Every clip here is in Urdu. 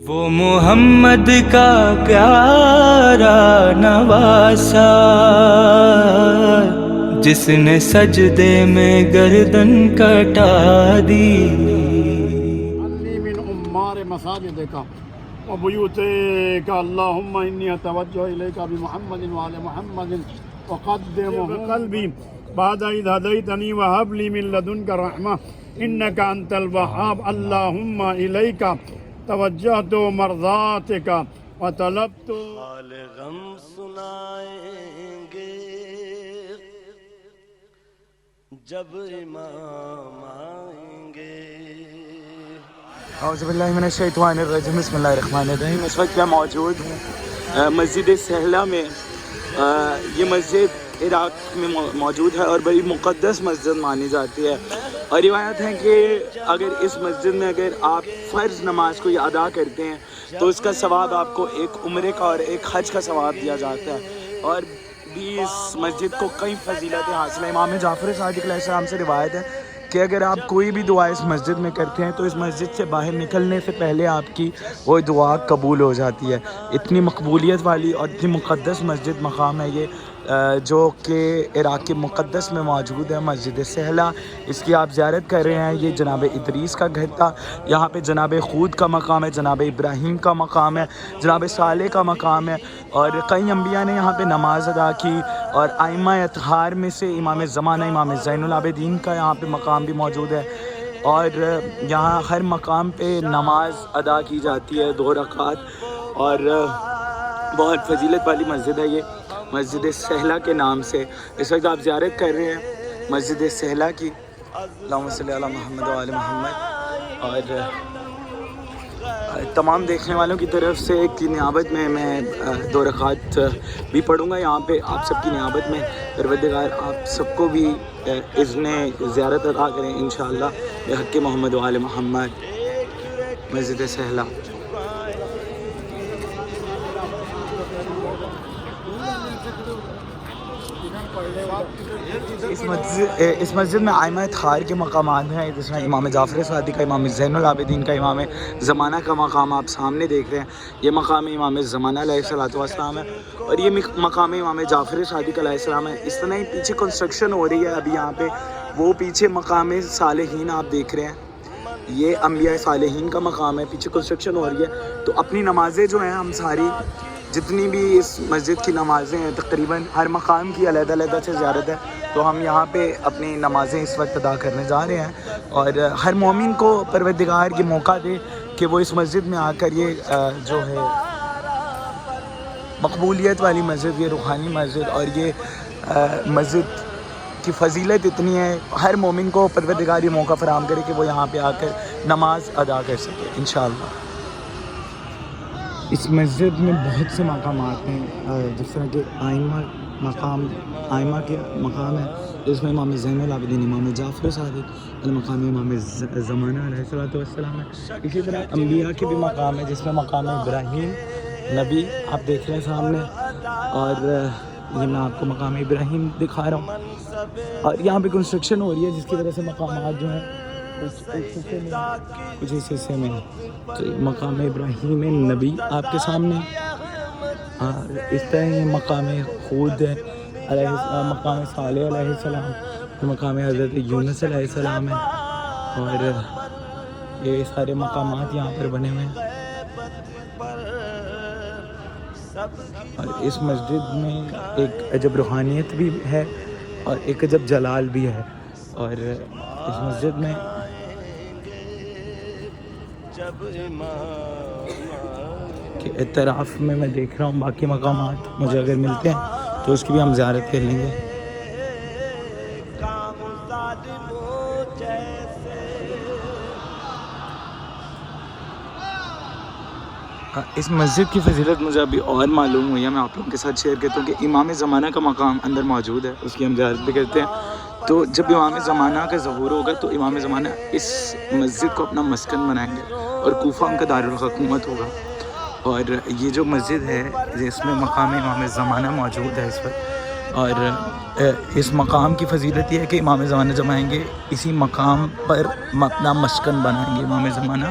وہ محمد کا پیارا نواسا، جس نے سجدے میں گردن کٹا دی۔ علی من عمار مساجدک وبیوتک اللہم انی اتوجہ الیک بمحمد وعلی محمد وقدمہ قلبی بعد اذ ہدیتنی وہب لی من لدنک رحمہ انک انت الوہاب اللہم الیک توجہت مرضاتک وطلبت۔ حال غم سنائیں گے جب امام آئیں گے۔ اعوذ باللہ من الشیطان الرجیم، بسم اللہ الرحمن الرحیم۔ اس وقت میں موجود ہوں مسجد سہلہ میں۔ یہ مسجد عراق میں موجود ہے اور بڑی مقدس مسجد مانی جاتی ہے، اور روایت ہے کہ اگر اس مسجد میں اگر آپ فرض نماز کو ادا کرتے ہیں تو اس کا ثواب آپ کو ایک عمرے کا اور ایک حج کا ثواب دیا جاتا ہے، اور بھی اس مسجد کو کئی فضیلتیں حاصل ہیں۔ امام جعفر صادق علیہ السلام سے روایت ہے کہ اگر آپ کوئی بھی دعا اس مسجد میں کرتے ہیں تو اس مسجد سے باہر نکلنے سے پہلے آپ کی وہ دعا قبول ہو جاتی ہے۔ اتنی مقبولیت والی اور اتنی مقدس مسجد مقام ہے یہ، جو کہ عراق کے مقدس میں موجود ہے، مسجد سہلہ۔ اس کی آپ زیارت کر رہے ہیں۔ یہ جناب ادریس کا گھر تھا، یہاں پہ جناب خود کا مقام ہے، جناب ابراہیم کا مقام ہے، جناب صالح کا مقام ہے، اور کئی انبیاء نے یہاں پہ نماز ادا کی، اور ائمہ اطہار میں سے امام زمانہ امام زین العابدین کا یہاں پہ مقام بھی موجود ہے، اور یہاں ہر مقام پہ نماز ادا کی جاتی ہے 2 رکعت، اور بہت فضیلت والی مسجد ہے یہ، مسجد سہلہ کے نام سے۔ اس وقت آپ زیارت کر رہے ہیں مسجد سہلہ کی۔ اللہم صلی علی محمد وعلی محمد۔ اور تمام دیکھنے والوں کی طرف سے کی نیابت میں 2 رکعت بھی پڑھوں گا یہاں پہ آپ سب کی نیابت میں۔ پروردگار آپ سب کو بھی اذن زیارت عطا کریں انشاءاللہ بحق محمد وعلی محمد۔ مسجد سہلہ اس مسجد میں ائمہ اطہار کے مقامات ہیں، جس میں امام جعفر صادق کا، امام زین العابدین کا، امام زمانہ کا مقام آپ سامنے دیکھ رہے ہیں۔ یہ مقام امام زمانہ علیہ السلام ہے، اور یہ مقام امام جعفر صادق علیہ السلام ہے۔ اس طرح ہی پیچھے کنسٹرکشن ہو رہی ہے ابھی یہاں پہ، وہ پیچھے مقام صالحین آپ دیکھ رہے ہیں، یہ انبیاء صالحین کا مقام ہے، پیچھے کنسٹرکشن ہو رہی ہے۔ تو اپنی نمازیں جو ہیں ہم ساری جتنی بھی اس مسجد کی نمازیں ہیں، تقریباً ہر مقام کی علیحدہ علیحدہ سے زیارت ہے، تو ہم یہاں پہ اپنی نمازیں اس وقت ادا کرنے جا رہے ہیں، اور ہر مومن کو پروردگار یہ موقع دے کہ وہ اس مسجد میں آ کر یہ جو ہے مقبولیت والی مسجد، یہ روحانی مسجد، اور یہ مسجد کی فضیلت اتنی ہے، ہر مومن کو پروردگار یہ موقع فراہم کرے کہ وہ یہاں پہ آ کر نماز ادا کر سکے انشاءاللہ۔ اس مسجد میں بہت سے مقامات ہیں، جس طرح کہ ائمہ کے مقام ہے، اس میں امام زین العابدین، امام جعفر صادق، المقام امام زمانہ علیہ السلام ہے۔ اسی طرح انبیاء کے بھی مقام ہے، جس میں مقام ابراہیم نبی آپ دیکھ رہے ہیں سامنے، اور یہ میں آپ کو مقام ابراہیم دکھا رہا ہوں، اور یہاں پہ کنسٹرکشن ہو رہی ہے، جس کی وجہ سے مقامات جو ہیں کچھ اس حصے میں تو مقام ابراہیم نبی آپ کے سامنے، اور اس طرح یہ مقام خود ہے علیہ السلام، مقام صالح علیہ السلام، مقام حضرت یونس علیہ السلام ہے، اور یہ سارے مقامات یہاں پر بنے ہوئے ہیں۔ اور اس مسجد میں ایک عجب روحانیت بھی ہے اور ایک عجب جلال بھی ہے، اور اس مسجد میں کہ اعتراف میں دیکھ رہا ہوں باقی مقامات مجھے اگر ملتے ہیں تو اس کی بھی ہم زیارت کر لیں گے۔ اس مسجد کی فضیلت مجھے ابھی اور معلوم ہوئی ہے، میں آپ لوگوں کے ساتھ شیئر کرتا ہوں کہ امام زمانہ کا مقام اندر موجود ہے، اس کی ہم زیارت بھی کرتے ہیں۔ تو جب امام زمانہ کا ظہور ہوگا تو امام زمانہ اس مسجد کو اپنا مسکن بنائیں گے، اور کوفہ ان کا دارالحکومت ہوگا۔ اور یہ جو مسجد ہے جس میں مقام امام زمانہ موجود ہے اس وقت، اور اس مقام کی فضیلت یہ ہے کہ امام زمانہ جب آئیں گے اسی مقام پر اپنا مسکن بنائیں گے امام زمانہ،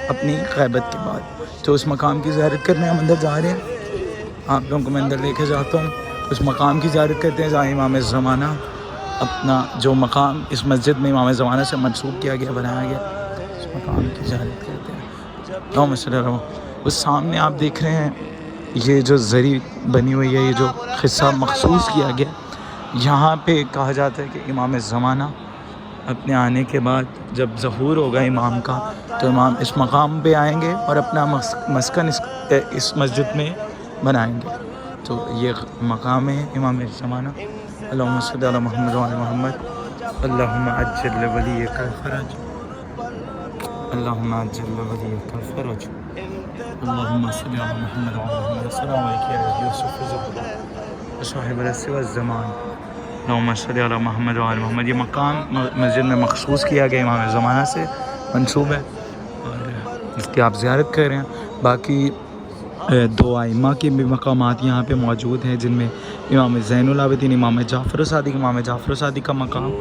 اپنی غیبت کے بعد. تو اس مقام کی زیارت کرنے ہم اندر جا رہے ہیں. آپ لوگوں کو میں اندر لے کے جاتا ہوں. اس مقام کی زیارت کرتے ہیں جہاں امام زمانہ اپنا جو مقام اس مسجد میں امام زمانہ سے منسوب کیا گیا, بنایا گیا, اس مقام کی زیارت کرتے ہیں. اللہم صلی اللہ علیہ وسلم. اس سامنے آپ دیکھ رہے ہیں یہ جو زری بنی ہوئی ہے, یہ جو قصہ مخصوص کیا گیا, یہاں پہ کہا جاتا ہے کہ امام زمانہ اپنے آنے کے بعد جب ظہور ہوگا امام کا, تو امام اس مقام پہ آئیں گے اور اپنا مسکن اس مسجد میں بنائیں گے. تو یہ مقام ہے امام زمانہ. اللہم صلی علی محمد و علی محمد. اللہم عجل لولیک الفرج. اللہم عجل لولیک الفرج. اللہم صلی علی محمد و علی محمد. السلام علیکم یا یوسف زبر صاحب العصر والزمان. اللہم صلی علی محمد و علی محمد. یہ مقام مسجد میں مخصوص کیا گیا, امام زمانہ سے منسوب ہے اور اس کی آپ زیارت کر رہے ہیں. باقی دو ائمہ کے بھی مقامات یہاں پہ موجود ہیں, جن میں امام زین العابدین, امام جعفر صادق. امام جعفر صادق کا مقام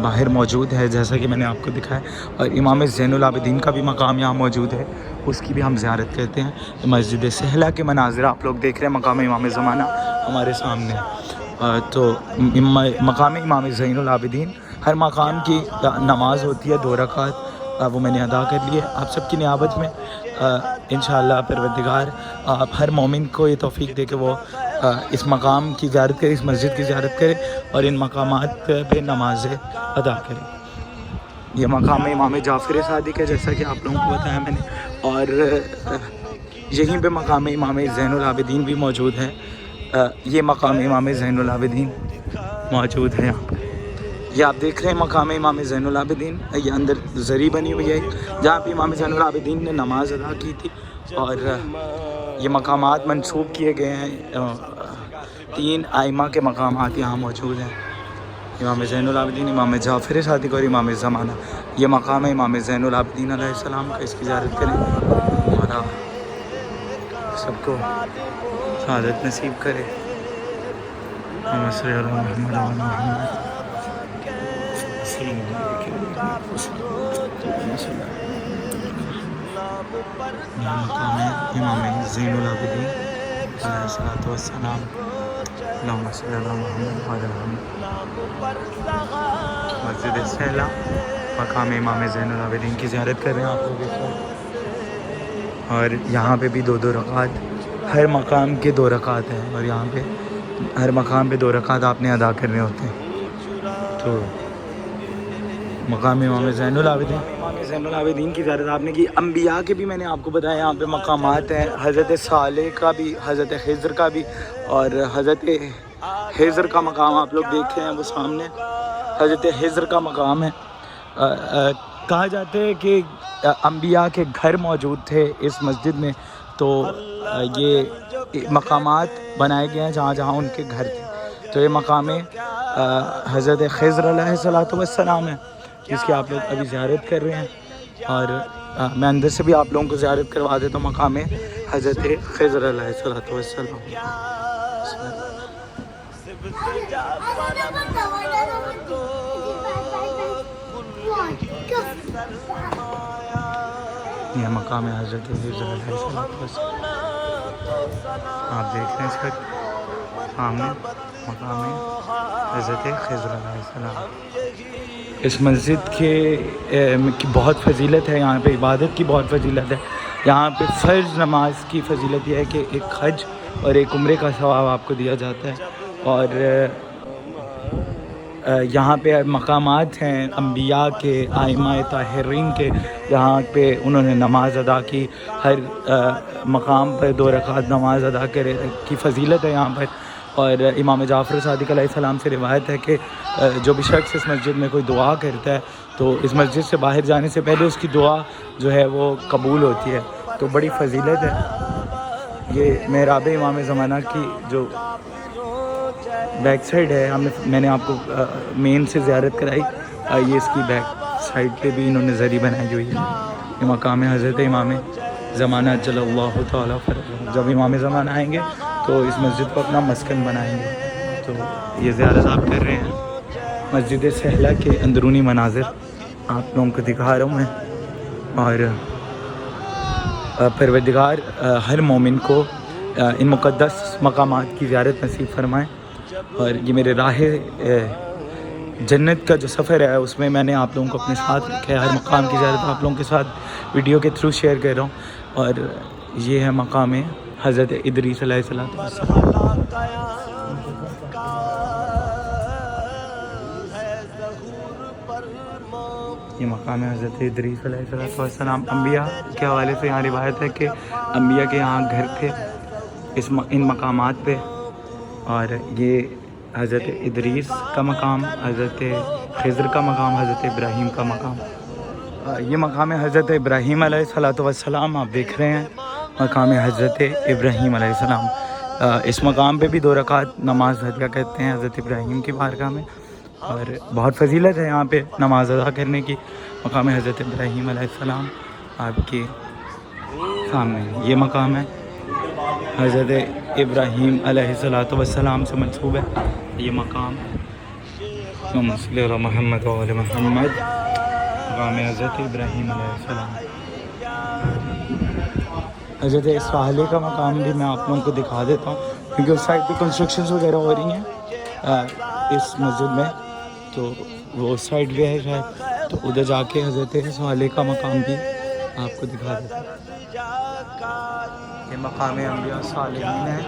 باہر موجود ہے جیسا کہ میں نے آپ کو دکھایا, اور امام زین العابدین کا بھی مقام یہاں موجود ہے, اس کی بھی ہم زیارت کرتے ہیں. مسجد سہلہ کے مناظر آپ لوگ دیکھ رہے ہیں, مقام امام زمانہ ہمارے سامنے. تو مقام امام زین العابدین, ہر مقام کی نماز ہوتی ہے 2 رکعت, وہ میں نے ادا کر لی ہے آپ سب کی نیابت میں. انشاءاللہ پروردگار آپ ہر مومن کو یہ توفیق دے کہ وہ اس مقام کی زیارت کرے, اس مسجد کی زیارت کرے اور ان مقامات پہ نمازیں ادا کرے. یہ مقام امام جعفر صادق ہے جیسا کہ آپ لوگوں کو بتایا میں نے, اور یہیں پہ مقام امام زین العابدین بھی موجود ہے. یہ مقام امام زین العابدین موجود ہے یہاں پہ. یہ آپ دیکھ رہے ہیں مقام امام زین العابدین, یہ اندر زری بنی ہوئی ہے جہاں پہ امام زین العابدین نے نماز ادا کی تھی. اور یہ مقامات منسوب کیے گئے ہیں, 3 ائمہ کے مقامات یہاں موجود ہیں, امام زین العابدین, امام جعفر صادق اور امام زمانہ. یہ مقام ہے امام زین العابدین علیہ السلام کا, اس کی زیارت کریں. ہمارا سب کو سعادت نصیب کرے. اللہم صلی علی محمد و علی محمد. یہ مقام ہے امام زین العابدین علیہ الصلوۃ والسلام. اللہم صلی علی محمد و علی محمد. مسجد سہلہ, مقام امام زین العابدین کی زیارت کر رہے ہیں آپ لوگ. اور یہاں پہ بھی 2 رکعت, ہر مقام کے 2 رکعت ہیں, اور یہاں پہ ہر مقام پہ 2 رکعت آپ نے ادا کرنے ہوتے ہیں. تو مقام امام زین العابدین, امام زین العابدین کی زیارت آپ نے کی. انبیاء کے بھی میں نے آپ کو بتایا یہاں پہ مقامات ہیں, حضرت صالح کا بھی, حضرت خضر کا بھی, اور حضرت خضر کا مقام آپ لوگ دیکھ رہے ہیں وہ سامنے, حضرت خضر کا مقام ہے. کہا جاتا ہے کہ انبیاء کے گھر موجود تھے اس مسجد میں, تو یہ مقامات بنائے گئے ہیں جہاں جہاں ان کے گھر تھے. تو یہ مقام حضرت خضر علیہ الصلوۃ والسلام ہے جس کی آپ لوگ ابھی زیارت کر رہے ہیں. اور میں اندر سے بھی آپ لوگوں کو زیارت کروا دیتا ہوں مقام حضرت خضر علیہ الصلوۃ والسلام. یہ مقام حضرت خضر علیہ السلام آپ دیکھ رہے ہیں اس وقت سامنے, مقام حضرت خضر علیہ السلام. اس مسجد کی بہت فضیلت ہے, یہاں پہ عبادت کی بہت فضیلت ہے. یہاں پہ فرض نماز کی فضیلت یہ ہے کہ ایک حج اور ایک عمرے کا ثواب آپ کو دیا جاتا ہے. اور یہاں پہ مقامات ہیں انبیاء کے, ائمہ طاہرین کے, یہاں پہ انہوں نے نماز ادا کی. ہر مقام پر 2 رکعت نماز ادا کرے کی فضیلت ہے یہاں پر. اور امام جعفر صادق علیہ السلام سے روایت ہے کہ جو بھی شخص اس مسجد میں کوئی دعا کرتا ہے تو اس مسجد سے باہر جانے سے پہلے اس کی دعا جو ہے وہ قبول ہوتی ہے. تو بڑی فضیلت ہے. یہ محراب امام زمانہ کی جو بیک سائڈ ہے, میں نے آپ کو مین سے زیارت کرائی, یہ اس کی بیک سائڈ پہ بھی انہوں نے زری بنائی ہوئی ہے. یہ مقام حضرت امام زمانہ جل اللہ تعالیٰ فرجہ. جب امام زمانہ آئیں گے تو اس مسجد کو اپنا مسکن بنائیں گے. تو یہ زیارت آپ کر رہے ہیں. مسجد سہلہ کے اندرونی مناظر آپ لوگوں کو دکھا رہا ہوں میں, اور پروردگار ہر مومن کو ان مقدس مقامات کی زیارت نصیب فرمائیں. اور یہ میرے راہ جنت کا جو سفر ہے اس میں نے آپ لوگوں کو اپنے ساتھ رکھا ہے. ہر مقام کی زیارت آپ لوگوں کے ساتھ ویڈیو کے تھرو شیئر کر رہا ہوں. اور یہ ہے مقام حضرت ادریس علیہ السلام. یہ مقام ہے حضرت ادریس علیہ السلام. انبیاء کے حوالے سے یہاں روایت ہے کہ انبیاء کے یہاں گھر تھے ان مقامات پہ. اور یہ حضرت ادریس کا مقام، حضرت خضر کا مقام، حضرت ابراہیم کا مقام. یہ مقام حضرت ابراہیم علیہ السلام آپ دیکھ رہے ہیں. مقام حضرت ابراہیم علیہ السلام. اس مقام پہ بھی 2 رکعت نماز ادا کرتے ہیں حضرت ابراہیم کی بارگاہ میں. اور بہت فضیلت ہے یہاں پہ نماز ادا کرنے کی. مقام حضرت ابراہیم علیہ السلام آپ کے سامنے یہ مقام ہے. حضرت ابراہیم علیہ السلام سے منسوب ہے یہ مقام. صلی اللہ محمد و علی محمد. مقام حضرت ابراہیم علیہ السلام. حضرت صالح کا مقام بھی میں آپ لوگوں کو دکھا دیتا ہوں کیونکہ اس سائڈ پہ کنسٹرکشنز وغیرہ ہو رہی ہیں اس مسجد میں. تو وہ اس سائڈ پہ ہے شاید، تو ادھر جا کے حضرت صالح کا مقام بھی آپ کو دکھا دیتا ہوں. یہ مقام انبیاء صالحین ہے.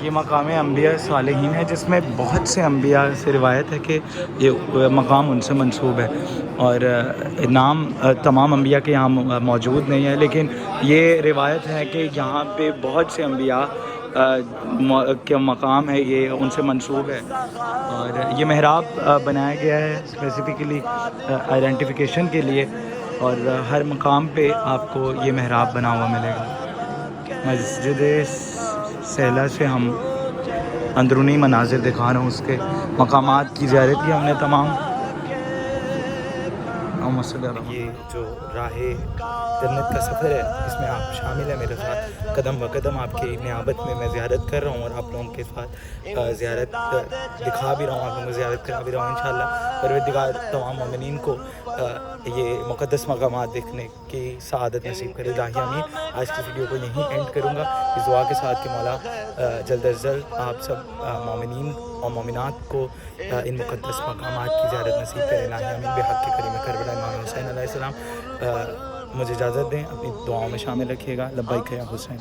یہ مقام انبیاء صالحین ہے جس میں بہت سے انبیاء سے روایت ہے کہ یہ مقام ان سے منسوب ہے. اور نام تمام انبیاء کے یہاں موجود نہیں ہے، لیکن یہ روایت ہے کہ یہاں پہ بہت سے انبیاء کا مقام ہے، یہ ان سے منسوب ہے. اور یہ محراب بنایا گیا ہے اسپیسیفکلی آئیڈینٹیفیکیشن کے لیے. اور ہر مقام پہ آپ کو یہ محراب بنا ہوا ملے گا. مسجد سہلا سے ہم اندرونی مناظر دکھا رہا ہوں. اس کے مقامات کی زیارت کی ہم نے تمام. یہ جو راہ جنت کا سفر ہے اس میں آپ شامل ہیں میرے ساتھ. قدم بہ قدم آپ کی نیابت میں زیارت کر رہا ہوں اور آپ لوگوں کے ساتھ زیارت دکھا بھی رہا ہوں، آپ لوگوں کو زیارت کرا بھی رہا ہوں. انشاءاللہ پروردگار تمام مومنین کو یہ مقدس مقامات دیکھنے کی سعادت نصیب کرے. الہی آمین. آج کی ویڈیو کو یہیں اینڈ کروں گا اس دعا کے ساتھ کہ مولا جلد از جلد آپ سب مومنین اور مومنات کو ان مقدس مقامات کی زیارت نصیب کرے. الہی آمین. بحق کریم کربلا امام حسین علیہ السلام. مجھے اجازت دیں، اپنی دعاؤں میں شامل رکھیے گا. لبیک یا حسین.